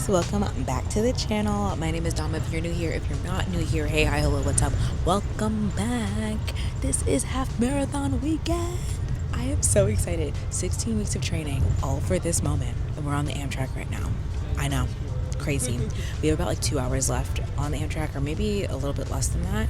guys, welcome back to the channel. My name is Dom. If you're new here, if you're not new here, hey, hi, hello, what's up? Welcome back. This is Half Marathon Weekend. I am so excited. 16 weeks of training, all for this moment. And we're on the Amtrak right now. I know, crazy. We have about like 2 hours left on the Amtrak, or maybe a little bit less than that,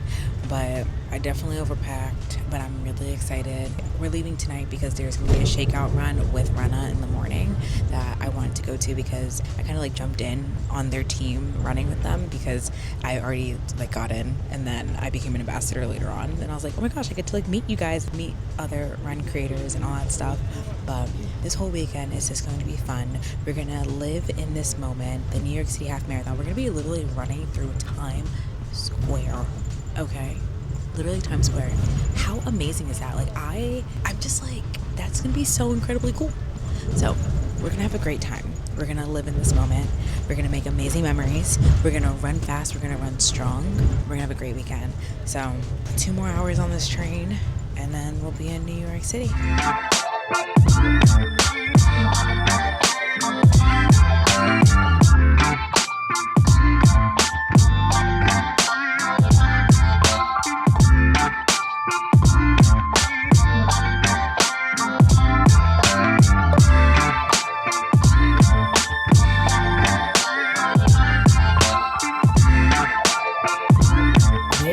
but I definitely overpacked, but I'm really excited. We're leaving tonight because there's gonna be a shakeout run with Runna in the morning that I wanted to go to because I kind of like jumped in on their team running with them because I already like got in, and then I became an ambassador later on. And I was like, oh my gosh, I get to like meet you guys, meet other run creators and all that stuff. But this whole weekend is just going to be fun. We're gonna live in this moment, the New York City Half Marathon. We're gonna be literally running through Times Square. Okay, literally Times Square. How amazing is that? Like I'm just like, that's gonna be so incredibly cool. So we're gonna have a great time. We're gonna live in this moment. We're gonna make amazing memories. We're gonna run fast. We're gonna run strong. We're gonna have a great weekend. So 2 more hours on this train and then we'll be in New York City.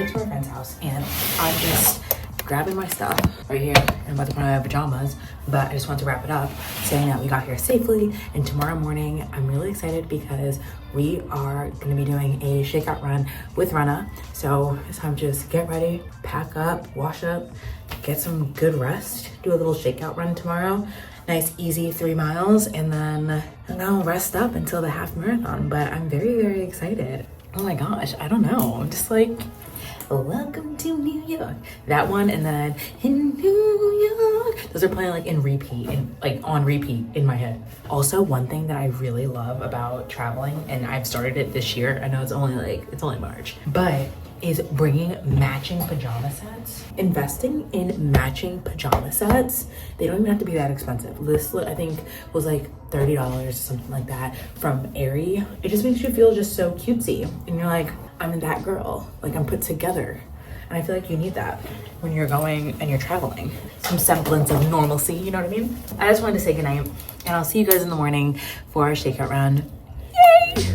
To our friend's house and I'm just grabbing my stuff right here. I'm about to put on my pajamas, but I just want to wrap it up saying that we got here safely. And tomorrow morning I'm really excited because we are going to be doing a shakeout run with Runna. So it's time to just get ready, pack up, wash up, get some good rest, do a little shakeout run tomorrow. Nice easy 3 miles, and then I'll rest up until the half marathon. But I'm very, very excited. Oh my gosh, I don't know, I'm just like, welcome to New York, that one, and then in New York, those are playing like in repeat, on repeat in my head. Also, one thing that I really love about traveling, and I've started it this year, I know it's only March, but is bringing matching pajama sets. Investing in matching pajama sets, they don't even have to be that expensive. This I think was like $30 or something like that from Aerie. It just makes you feel just so cutesy, and you're like, I'm that girl, like I'm put together. And I feel like you need that when you're going and you're traveling. Some semblance of normalcy, you know what I mean? I just wanted to say goodnight, and I'll see you guys in the morning for our shakeout round. Yay!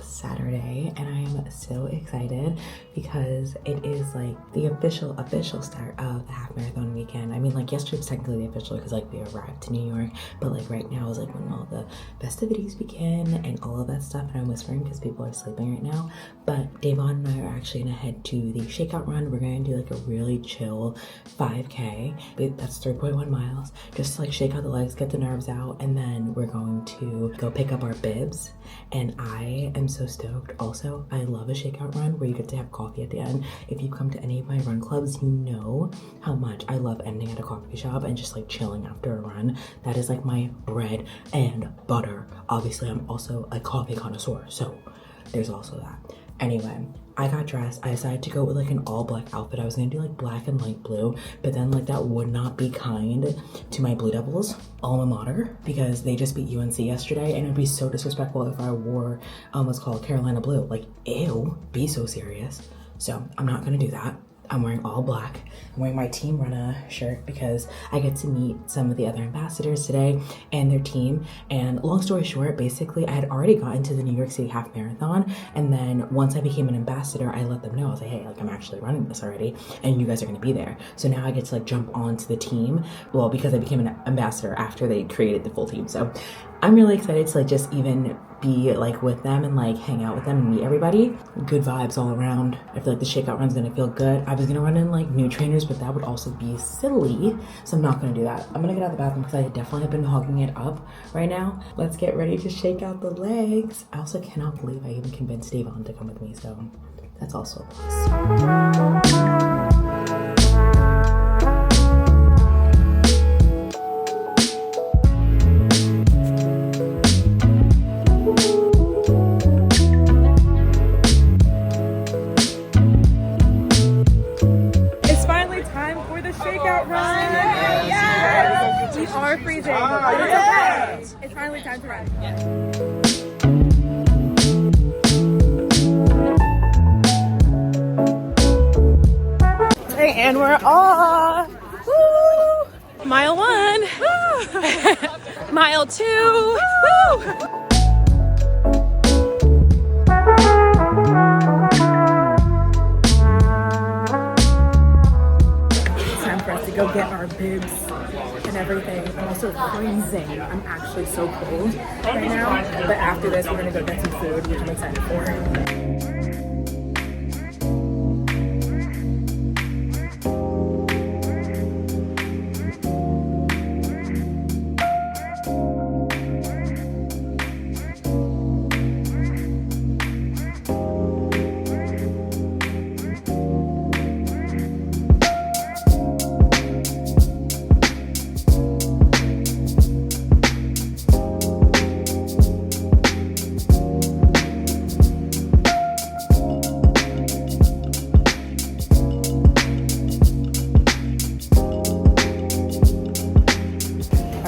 Saturday, and I'm so excited because it is like the official start of the half marathon weekend. I mean, like yesterday was technically the official because like we arrived to New York, but like right now is like when all the festivities begin and all of that stuff. And I'm whispering because people are sleeping right now, but Davon and I are actually gonna head to the shakeout run. We're gonna do like a really chill 5K. That's 3.1 miles, just to like shake out the legs, get the nerves out, and then we're going to go pick up our bibs. And I am so stoked. Also, I love a shakeout run where you get to have coffee at the end. If you come to any of my run clubs, you know how much I love ending at a coffee shop and just like chilling after a run. That is like my bread and butter. Obviously, I'm also a coffee connoisseur, so there's also that. Anyway, I got dressed. I decided to go with like an all black outfit. I was gonna do like black and light blue, but then like that would not be kind to my Blue Devils alma mater because they just beat UNC yesterday, and it'd be so disrespectful if I wore what's called Carolina blue. Like, ew, be so serious. So I'm not gonna do that. I'm wearing all black. I'm wearing my Team Runna shirt because I get to meet some of the other ambassadors today and their team. And long story short, basically I had already gotten to the New York City Half Marathon, and then once I became an ambassador, I let them know. I was like, hey, like I'm actually running this already and you guys are gonna be there. So now I get to like jump onto the team, well, because I became an ambassador after they created the full team. So I'm really excited to like just even be like with them and like hang out with them and meet everybody. Good vibes all around. I feel like the shakeout run's gonna feel good. I was gonna run in like new trainers, but that would also be silly, so I'm not gonna do that. I'm gonna get out of the bathroom because I definitely have been hogging it up right now. Let's get ready to shake out the legs. I also cannot believe I even convinced Davon to come with me, so that's also a plus. Shakeout run! Yes! We are freezing, but it's okay. It's finally time to run. Okay, and we're off! Woo! Mile 1! Woo! Mile 2! Woo! Go get our bibs and everything. I'm also freezing. I'm actually so cold right now. But after this, we're gonna go get some food, which I'm excited for.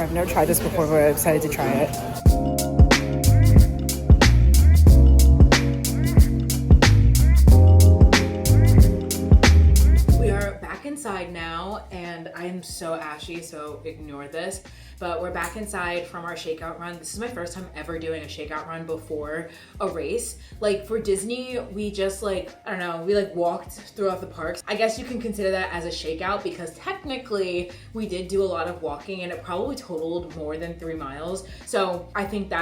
I've never tried this before, but I'm excited to try it. We are back inside now, and I am so ashy, so ignore this. But we're back inside from our shakeout run. This is my first time ever doing a shakeout run before a race. Like for Disney, we just like, I don't know, we like walked throughout the parks. I guess you can consider that as a shakeout because technically we did do a lot of walking and it probably totaled more than 3 miles. So I think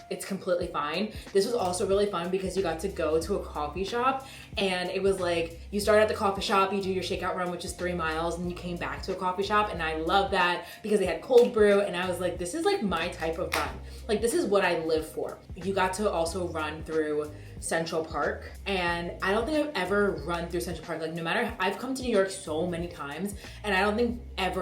it's completely fine. This was also really fun because you got to go to a coffee shop and it was like, you start at the coffee shop, you do your shakeout run, which is 3 miles, and you came back to a coffee shop, and I love that because they had cold brew, and I was like, this is like my type of run. Like this is what I live for. You got to also run through Central Park, and I don't think I've ever run through Central Park. Like no matter, I've come to New York so many times, and I don't think I've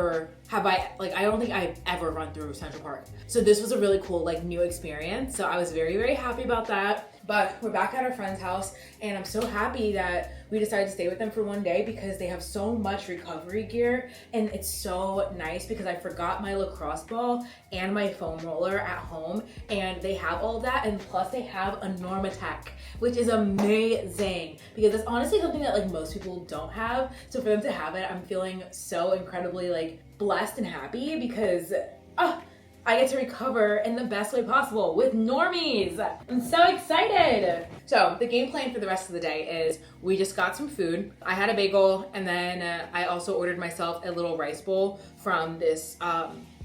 ever run through Central Park. So this was a really cool like new experience. So I was very, very happy about that. But we're back at our friend's house, and I'm so happy that we decided to stay with them for one day because they have so much recovery gear, and it's so nice because I forgot my lacrosse ball and my foam roller at home, and they have all that, and plus they have a Normatech, which is amazing because that's honestly something that like most people don't have. So for them to have it, I'm feeling so incredibly like blessed and happy because I get to recover in the best way possible with normies. I'm so excited. So the game plan for the rest of the day is we just got some food. I had a bagel, and then I also ordered myself a little rice bowl from this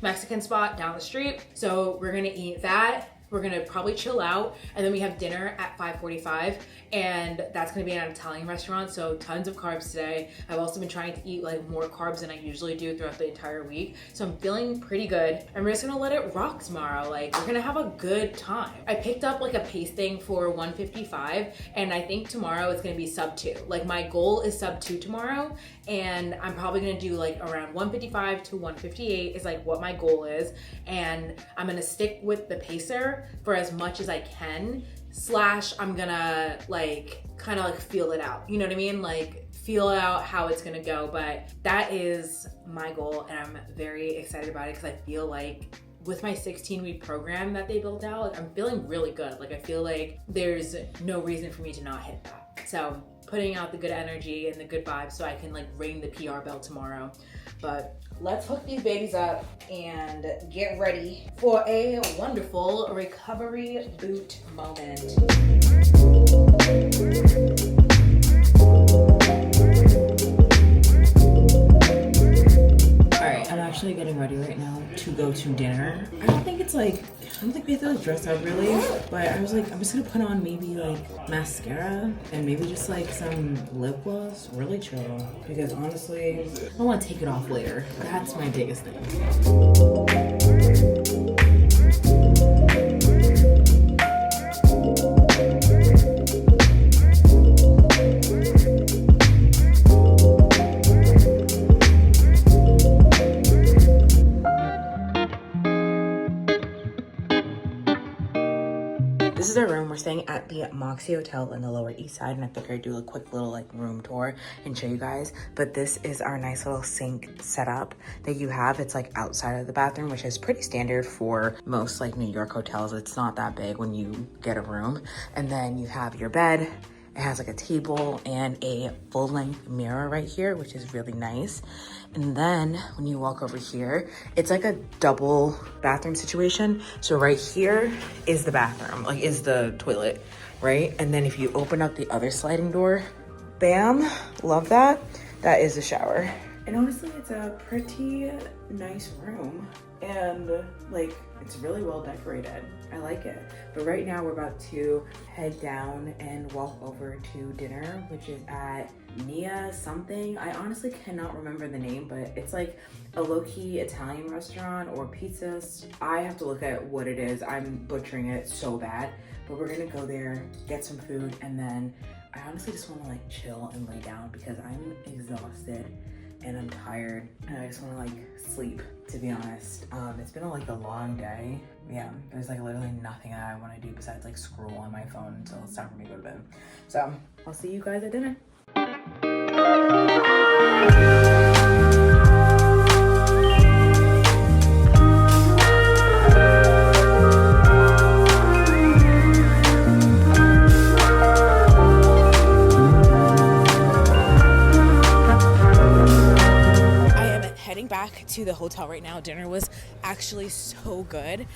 Mexican spot down the street. So we're gonna eat that. We're gonna probably chill out, and then we have dinner at 5:45, and that's gonna be at an Italian restaurant, so tons of carbs today. I've also been trying to eat like more carbs than I usually do throughout the entire week, so I'm feeling pretty good, and we're just gonna let it rock tomorrow. Like we're gonna have a good time. I picked up like a pacing for 155, and I think tomorrow it's gonna be sub 2. Like my goal is sub 2 tomorrow, and I'm probably gonna do like around 155 to 158 is like what my goal is, and I'm gonna stick with the pacer for as much as I can, / I'm gonna like kind of like feel it out, you know what I mean? Like feel out how it's gonna go, but that is my goal, and I'm very excited about it because I feel like with my 16-week program that they built out, like, I'm feeling really good. Like I feel like there's no reason for me to not hit that. So putting out the good energy and the good vibes so I can like ring the PR bell tomorrow. But let's hook these babies up and get ready for a wonderful recovery boot moment. actually getting ready right now to go to dinner. I don't think we have to like dress up really, but I was like, I'm just gonna put on maybe like mascara and maybe just like some lip gloss, really chill. Because honestly, I don't want to take it off later. That's my biggest thing. This is our room. We're staying at the Moxy Hotel in the Lower East Side, and I figured I'd do a quick little like room tour and show you guys. But this is our nice little sink setup that you have. It's like outside of the bathroom, which is pretty standard for most like New York hotels. It's not that big when you get a room. And then you have your bed. It has like a table and a full-length mirror right here, which is really nice. And then when you walk over here, it's like a double bathroom situation. So right here is the bathroom, like is the toilet, right? And then if you open up the other sliding door, bam, love that. That is the shower. And honestly, it's a pretty nice room. And like, it's really well decorated. I like it. But right now we're about to head down and walk over to dinner, which is at Nia something. I honestly cannot remember the name, but it's like a low-key Italian restaurant or pizza. I have to look at what it is. I'm butchering it so bad, but we're gonna go there, get some food, and then I honestly just wanna like chill and lay down because I'm exhausted and I'm tired and I just want to like sleep, to be honest. It's been like a long day. Yeah, there's like literally nothing that I want to do besides like scroll on my phone until it's time for me to go to bed. So I'll see you guys at dinner. To the hotel right now. Dinner was actually so good.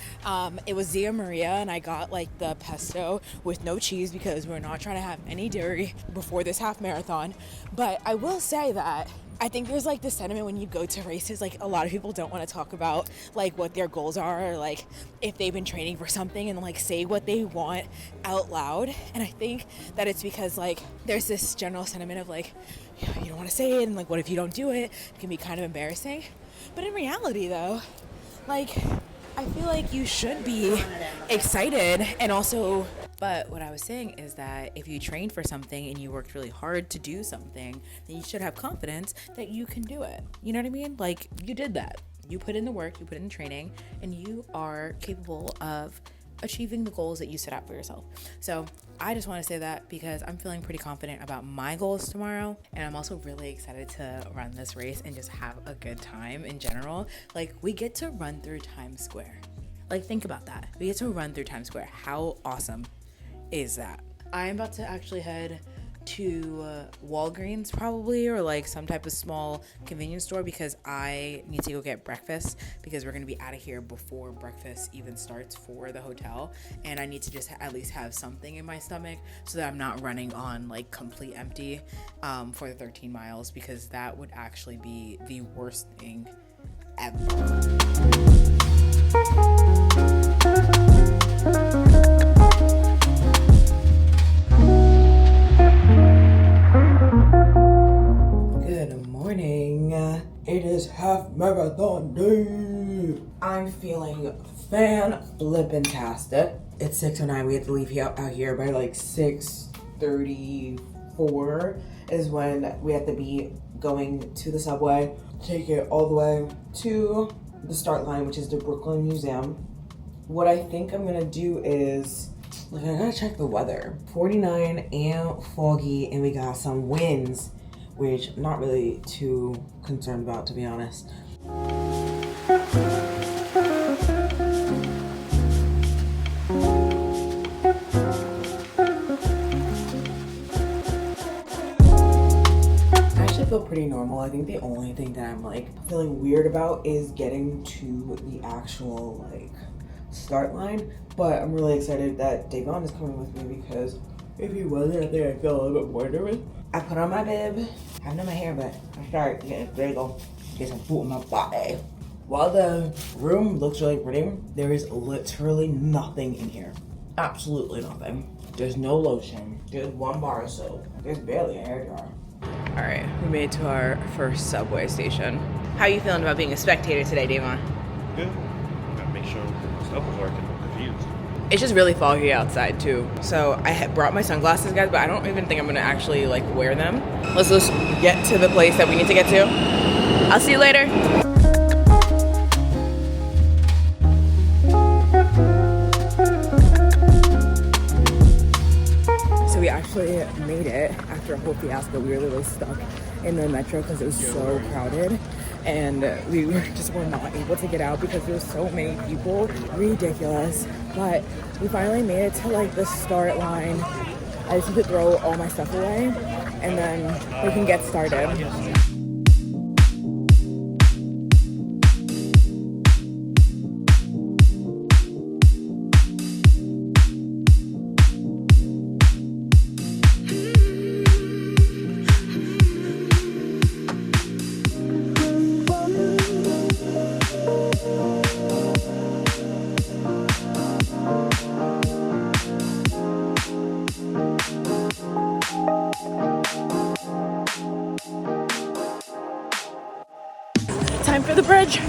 It was Zia Maria and I got like the pesto with no cheese because we're not trying to have any dairy before this half marathon. But I will say that I think there's like this sentiment when you go to races, like a lot of people don't want to talk about like what their goals are or like if they've been training for something and like say what they want out loud. And I think that it's because like there's this general sentiment of like, you don't want to say it and like what if you don't do it? It can be kind of embarrassing. But in reality though, like I feel like you should be excited and also, but what I was saying is that if you trained for something and you worked really hard to do something, then you should have confidence that you can do it. You know what I mean? Like you did that. You put in the work, you put in training, and you are capable of achieving the goals that you set out for yourself. So I just want to say that because I'm feeling pretty confident about my goals tomorrow, and I'm also really excited to run this race and just have a good time in general. Like we get to run through Times Square. Like think about that. We get to run through Times Square. How awesome is that? I'm about to actually head to Walgreens probably, or like some type of small convenience store because I need to go get breakfast because we're going to be out of here before breakfast even starts for the hotel, and I need to just at least have something in my stomach so that I'm not running on like complete empty for the 13 miles because that would actually be the worst thing ever. It is half marathon day. I'm feeling fan-flippin-tastic. It's 6:09. We have to leave out here by like 6:34 is when we have to be going to the subway. Take it all the way to the start line, which is the Brooklyn Museum. What I think I'm gonna do is, like, I gotta check the weather. 49 and foggy, and we got some winds, which I'm not really too concerned about, to be honest. I actually feel pretty normal. I think the only thing that I'm like feeling weird about is getting to the actual like start line, but I'm really excited that Davon is coming with me because if he wasn't, I think I'd feel a little bit more nervous. I put on my bib. I haven't done my hair, but I started getting, there you go, get some food in my body. While the room looks really pretty, there is literally nothing in here. Absolutely nothing. There's no lotion. There's one bar of soap. There's barely a hairdryer. All right, we made it to our first subway station. How are you feeling about being a spectator today, Damon? Good. Gotta make sure stuff is working. I'm confused. It's just really foggy outside too. So I had brought my sunglasses, guys, but I don't even think I'm gonna actually like wear them. Let's just get to the place that we need to get to. I'll see you later. So we actually made it after a whole fiasco. We were literally stuck in the metro because it was so crowded. And we were not able to get out because there were so many people. Ridiculous. But we finally made it to like the start line. I just need to throw all my stuff away and then we can get started. Time for the bridge.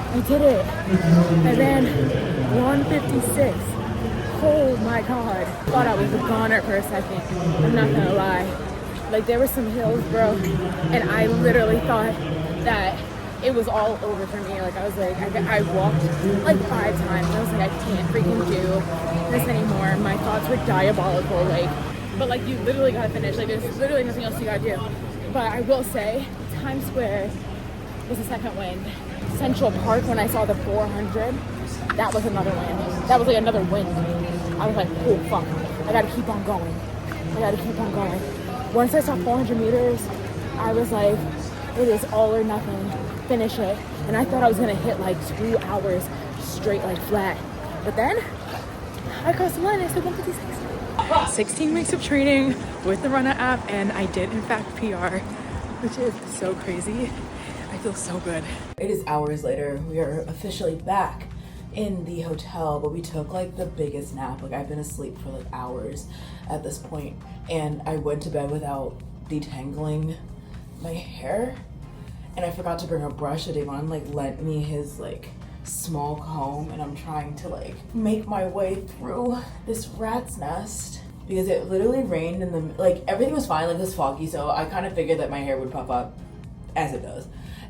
I did it. I ran 156. Oh my god. Thought I was a goner for a second. I'm not gonna lie. Like there were some hills, bro, and I literally thought that it was all over for me. Like I was like, I walked like 5 times. I was like, I can't freaking do this anymore. My thoughts were diabolical. Like, but like you literally gotta finish. Like there's literally nothing else you gotta do. But I will say, Times Square was a second win. Central Park, when I saw the 400, that was another win. That was like another win. I was like, oh fuck, I gotta keep on going. I gotta keep on going. Once I saw 400 meters, I was like, it is all or nothing. Finish it. And I thought I was gonna hit like 2 hours straight, like flat. But then I crossed the line. I said 156. 16 weeks of training with the Runna app, and I did in fact PR, which is so crazy. I feel so good. It is hours later. We are officially back in the hotel, but we took like the biggest nap. Like I've been asleep for like hours at this point, and I went to bed without detangling my hair, and I forgot to bring a brush. So Devon like lent me his like small comb, and I'm trying to like make my way through this rat's nest because it literally rained in the like everything was fine. Like it was foggy, so I kind of figured that my hair would puff up as it does.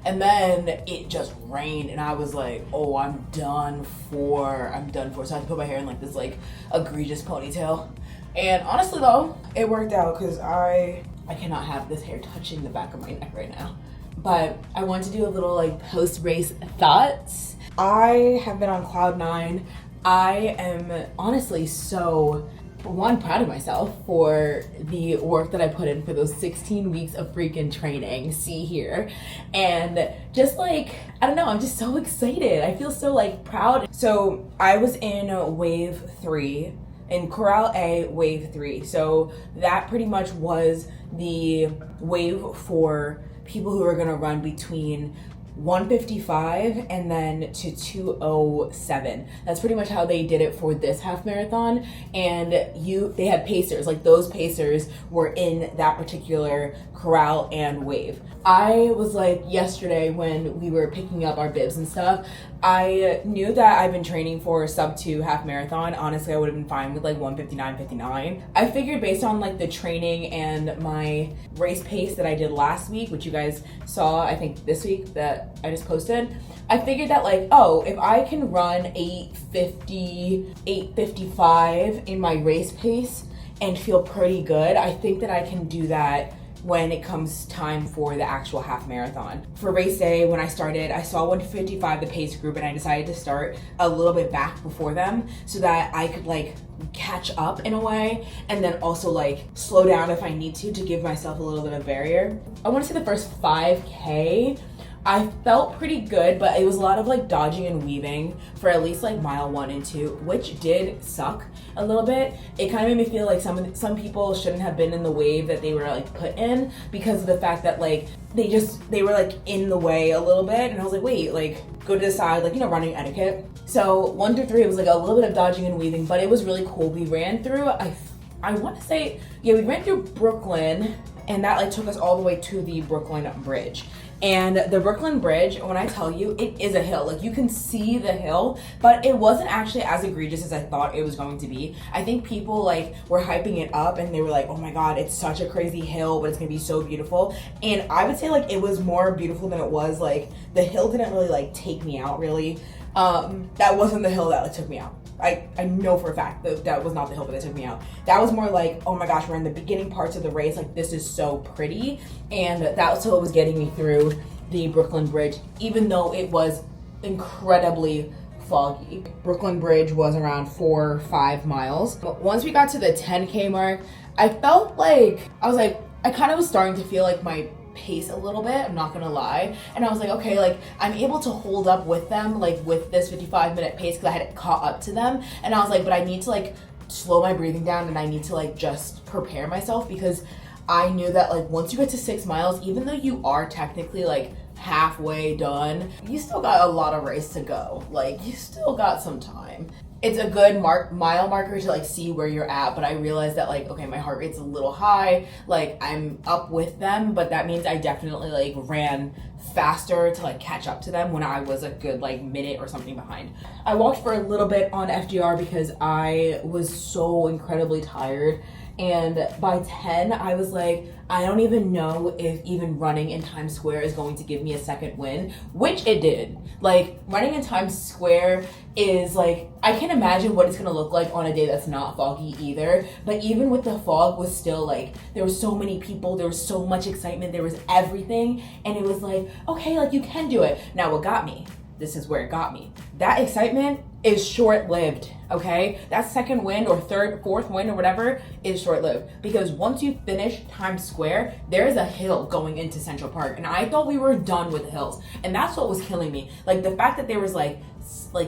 And then it just rained, and I was like, oh, I'm done for. So I had to put my hair in like this like egregious ponytail. And honestly though, it worked out because I cannot have this hair touching the back of my neck right now. But I want to do a little like post-race thoughts. I have been on cloud 9. I am honestly so proud of myself for the work that I put in for those 16 weeks of freaking training. See here. And just like, I don't know, I'm just so excited. I feel so like proud. So I was in wave 3, in Corral A, wave 3. So that pretty much was the wave for people who are gonna run between 155 and then to 207. That's pretty much how they did it for this half marathon. And they had pacers, like those pacers were in that particular corral and wave. I was like, yesterday when we were picking up our bibs and stuff, I knew that I've been training for a sub 2 half marathon. Honestly, I would have been fine with like 159.59. I figured based on like the training and my race pace that I did last week, which you guys saw, I think this week that I just posted, I figured that like, oh, if I can run 8:50, 8:55 in my race pace and feel pretty good. I think that I can do that when it comes time for the actual half marathon. For race day, when I started, I saw 155, the pace group, and I decided to start a little bit back before them so that I could like catch up in a way, and then also like slow down if I need to give myself a little bit of barrier. I want to say the first 5K, I felt pretty good, but it was a lot of like dodging and weaving for at least like mile 1 and 2, which did suck a little bit. It kind of made me feel like some people shouldn't have been in the wave that they were like put in, because of the fact that like they were like in the way a little bit, and I was like, wait, like go to the side, like, you know, running etiquette. So 1 through 3, it was like a little bit of dodging and weaving, but it was really cool. We ran through, I want to say, yeah, we ran through Brooklyn, and that like took us all the way to the Brooklyn Bridge. And the Brooklyn Bridge, when I tell you, it is a hill. Like, you can see the hill, but it wasn't actually as egregious as I thought it was going to be. I think people like were hyping it up, and they were like, oh my God, it's such a crazy hill, but it's gonna be so beautiful. And I would say like it was more beautiful than it was. Like, the hill didn't really like take me out really. That wasn't the hill that like took me out. I know for a fact that was not the hill that took me out. That was more like, oh my gosh, we're in the beginning parts of the race, like this is so pretty. And that's what was getting me through the Brooklyn Bridge, even though it was incredibly foggy. Brooklyn Bridge was around 4 or 5 miles. But once we got to the 10K mark, I felt like, I kind of was starting to feel like my pace a little bit, I'm not gonna lie. And I was like, okay, like I'm able to hold up with them, like with this 55-minute pace, because I had caught up to them. And I was like, but I need to like slow my breathing down, and I need to like just prepare myself, because I knew that like once you get to 6 miles, even though you are technically like halfway done, you still got a lot of race to go. Like, you still got some time. It's a good mile marker to like see where you're at, but I realized that like, okay, my heart rate's a little high, like I'm up with them, but that means I definitely like ran faster to like catch up to them when I was a good like minute or something behind. I walked for a little bit on FDR because I was so incredibly tired, and by 10 I was like, I don't even know if even running in Times Square is going to give me a second win, which it did. Like, running in Times Square is like, I can't imagine what it's gonna look like on a day that's not foggy either. But even with the fog, was still like, there were so many people, there was so much excitement, there was everything, and it was like, okay, like you can do it. Now what got me, this is where it got me. That excitement is short-lived, okay? That second win or third, fourth win or whatever is short-lived, because once you finish Times Square, there's a hill going into Central Park, and I thought we were done with the hills, and that's what was killing me. Like, the fact that there was like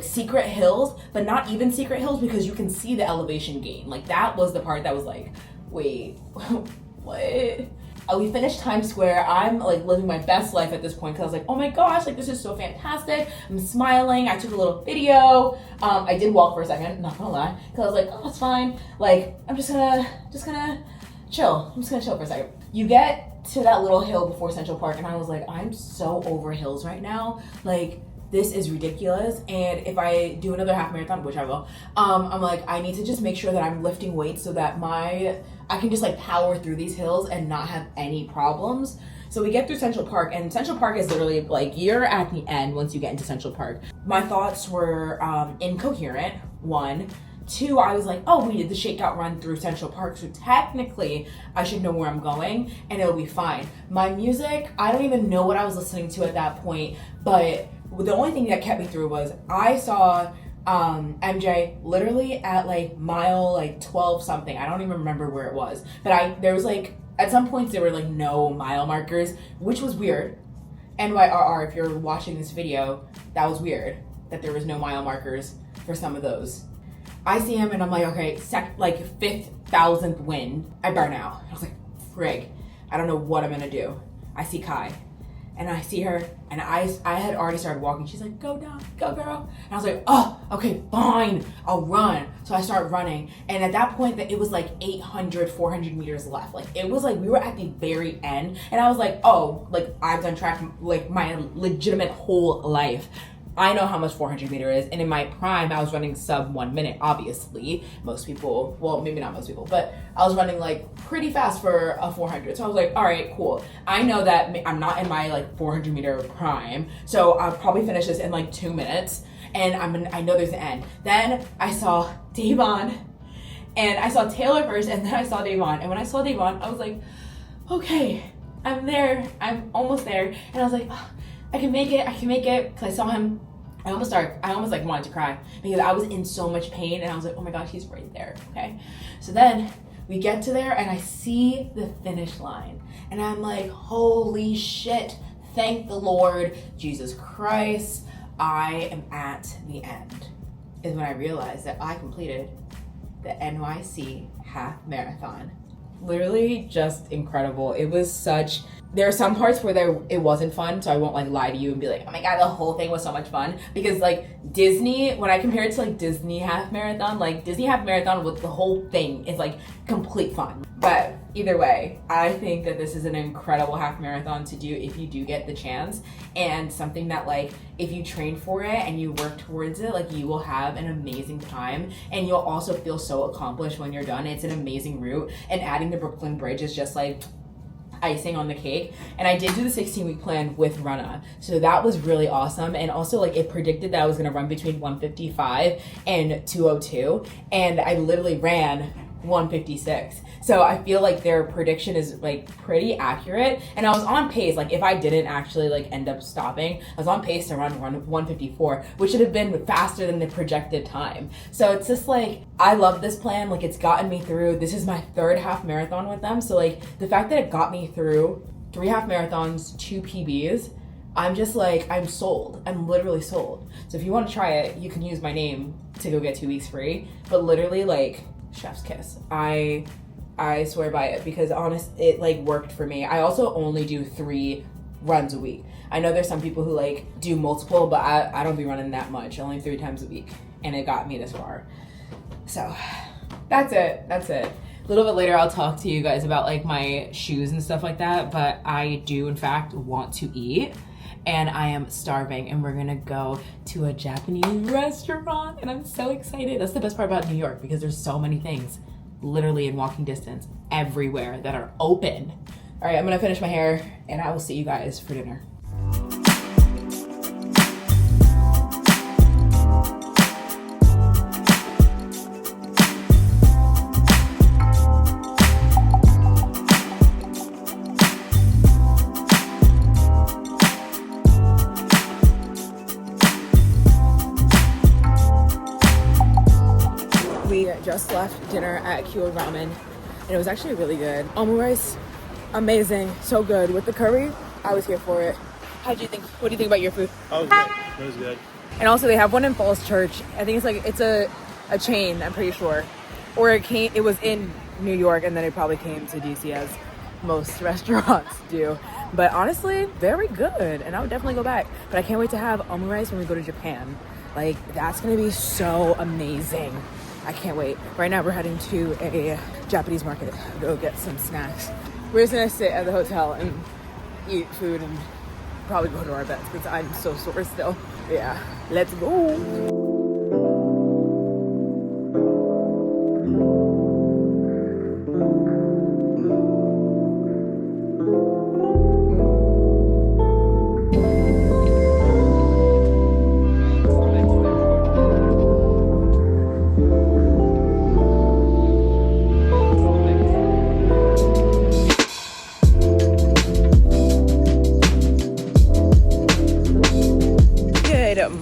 secret hills, but not even secret hills, because you can see the elevation gain. Like, that was the part that was like, wait, what? We finished Times Square. I'm like living my best life at this point, because I was like, oh my gosh, like this is so fantastic. I'm smiling. I took a little video. I did walk for a second, not gonna lie, because I was like, oh, it's fine. Like, I'm just gonna chill. I'm just gonna chill for a second. You get to that little hill before Central Park, and I was like, I'm so over hills right now. Like, this is ridiculous. And if I do another half marathon, which I will, I'm like, I need to just make sure that I'm lifting weights so that I can just like power through these hills and not have any problems. So we get through Central Park, and Central Park is literally like, you're at the end once you get into Central Park. My thoughts were incoherent, 1. 2, I was like, oh, we did the shakeout run through Central Park, so technically I should know where I'm going and it'll be fine. My music, I don't even know what I was listening to at that point, but the only thing that kept me through was I saw MJ literally at like mile like 12 something. I don't even remember where it was, but there was like, at some points there were like no mile markers, which was weird. NYRR, if you're watching this video, that was weird that there was no mile markers for some of those. I see him and I'm like, okay, like 5,000th win, I burn out. I was like, frig, I don't know what I'm gonna do. I see Kai, and I see her, and I had already started walking. She's like, go down, go girl. And I was like, oh, okay, fine, I'll run. So I start running, and at that point, it was like 800, 400 meters left. Like, it was like, we were at the very end, and I was like, oh, like I've done track like my legitimate whole life. I know how much 400 meter is, and in my prime, I was running sub 1 minute, obviously. Most people, well, maybe not most people, but I was running like pretty fast for a 400. So I was like, all right, cool. I know that I'm not in my like 400 meter prime, so I'll probably finish this in like 2 minutes, and I know there's an end. Then I saw Davon, And I saw Taylor first, and then I saw Davon. And when I saw Davon, I was like, okay, I'm there. I'm almost there. And I was like, oh, I can make it. Because I saw him. I almost like wanted to cry because I was in so much pain, and I was like, oh my gosh, he's right there. Okay. So then we get to there, and I see the finish line, and I'm like, holy shit, thank the Lord, Jesus Christ, I am at the end. Is when I realized that I completed the NYC Half Marathon. Literally just incredible. It was such, there are some parts where it wasn't fun, so I won't like lie to you and be like, oh my god, the whole thing was so much fun. Because like Disney, when I compare it to like Disney Half Marathon, like Disney Half Marathon with the whole thing is like complete fun. But either way, I think that this is an incredible half marathon to do if you do get the chance, and something that like if you train for it and you work towards it, like you will have an amazing time, and you'll also feel so accomplished when you're done. It's an amazing route, and adding the Brooklyn Bridge is just like icing on the cake. And I did do the 16-week plan with Runna, so that was really awesome. And also like it predicted that I was going to run between 155 and 202, and I literally ran 156. So I feel like their prediction is like pretty accurate, and I was on pace. Like if I didn't actually like end up stopping, I was on pace to run 154, which should have been faster than the projected time. So it's just like, I love this plan. Like it's gotten me through, this is my third half marathon with them. So like the fact that it got me through 3 half marathons, 2 PBs, I'm just like, I'm sold. I'm literally sold. So if you want to try it, you can use my name to go get 2 weeks free. But literally like, chef's kiss. I swear by it, because it like worked for me. I also only do 3 runs a week. I know there's some people who like do multiple, but I don't be running that much, only 3 times a week, and it got me this far. So that's it. A little bit later I'll talk to you guys about like my shoes and stuff like that, but I do in fact want to eat, and I am starving, and we're gonna go to a Japanese restaurant, and I'm so excited. That's the best part about New York, because there's so many things literally in walking distance everywhere that are open. All right, I'm gonna finish my hair, and I will see you guys for dinner. We just left dinner at Kyuramen, and it was actually really good. Omurice, amazing, so good. With the curry, I was here for it. How do you think? What do you think about your food? Oh, it was good. It was good. And also, they have one in Falls Church. I think it's a chain. I'm pretty sure, or it was in New York, and then it probably came to DC as most restaurants do. But honestly, very good, and I would definitely go back. But I can't wait to have omurice when we go to Japan. Like that's gonna be so amazing. I can't wait. Right now we're heading to a Japanese market to go get some snacks. We're just gonna sit at the hotel and eat food and probably go to our beds because I'm so sore still. Yeah, let's go.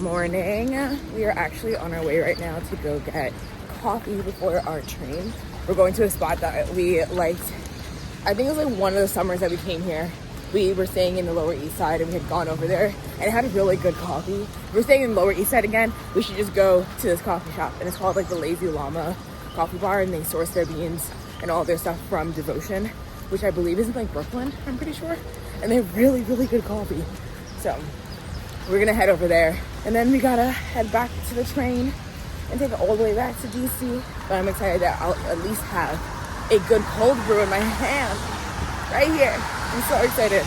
Morning. We are actually on our way right now to go get coffee before our train. We're going to a spot that we liked. I think it was like one of the summers that we came here. We were staying in the Lower East Side, and we had gone over there and it had really good coffee. We're staying in the Lower East Side again. We should just go to this coffee shop, and it's called like the Lazy Llama Coffee Bar, and they source their beans and all their stuff from Devotion, which I believe is in like Brooklyn, I'm pretty sure. And they're really, really good coffee. So we're gonna head over there, and then we gotta head back to the train and take it all the way back to DC. But I'm excited that I'll at least have a good cold brew in my hand right here. I'm so excited.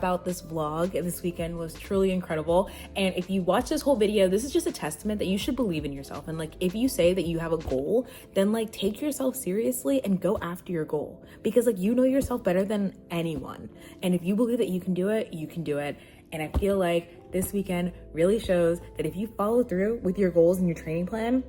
wrap out this vlog. This weekend was truly incredible. And if you watch this whole video, this is just a testament that you should believe in yourself. And like, if you say that you have a goal, then like take yourself seriously and go after your goal, because like, you know yourself better than anyone. And if you believe that you can do it, you can do it. And I feel like this weekend really shows that if you follow through with your goals and your training plan,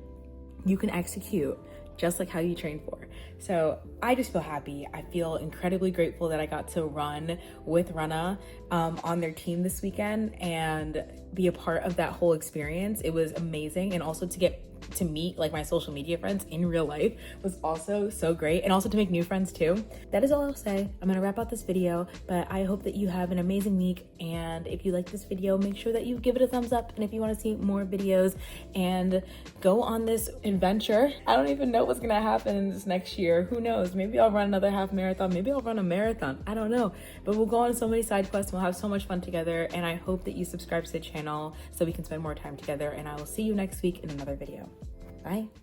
you can execute just like how you train for. So I just feel happy. I feel incredibly grateful that I got to run with Runna on their team this weekend and be a part of that whole experience. It was amazing. And also to get to meet like my social media friends in real life was also so great, and also to make new friends too. That is all I'll say. I'm gonna wrap out this video, but I hope that you have an amazing week. And if you like this video, make sure that you give it a thumbs up. And if you want to see more videos and go on this adventure, I don't even know what's gonna happen this next year. Who knows? Maybe I'll run another half marathon. Maybe I'll run a marathon. I don't know. But we'll go on so many side quests. We'll have so much fun together. And I hope that you subscribe to the channel so we can spend more time together. And I will see you next week in another video. Bye.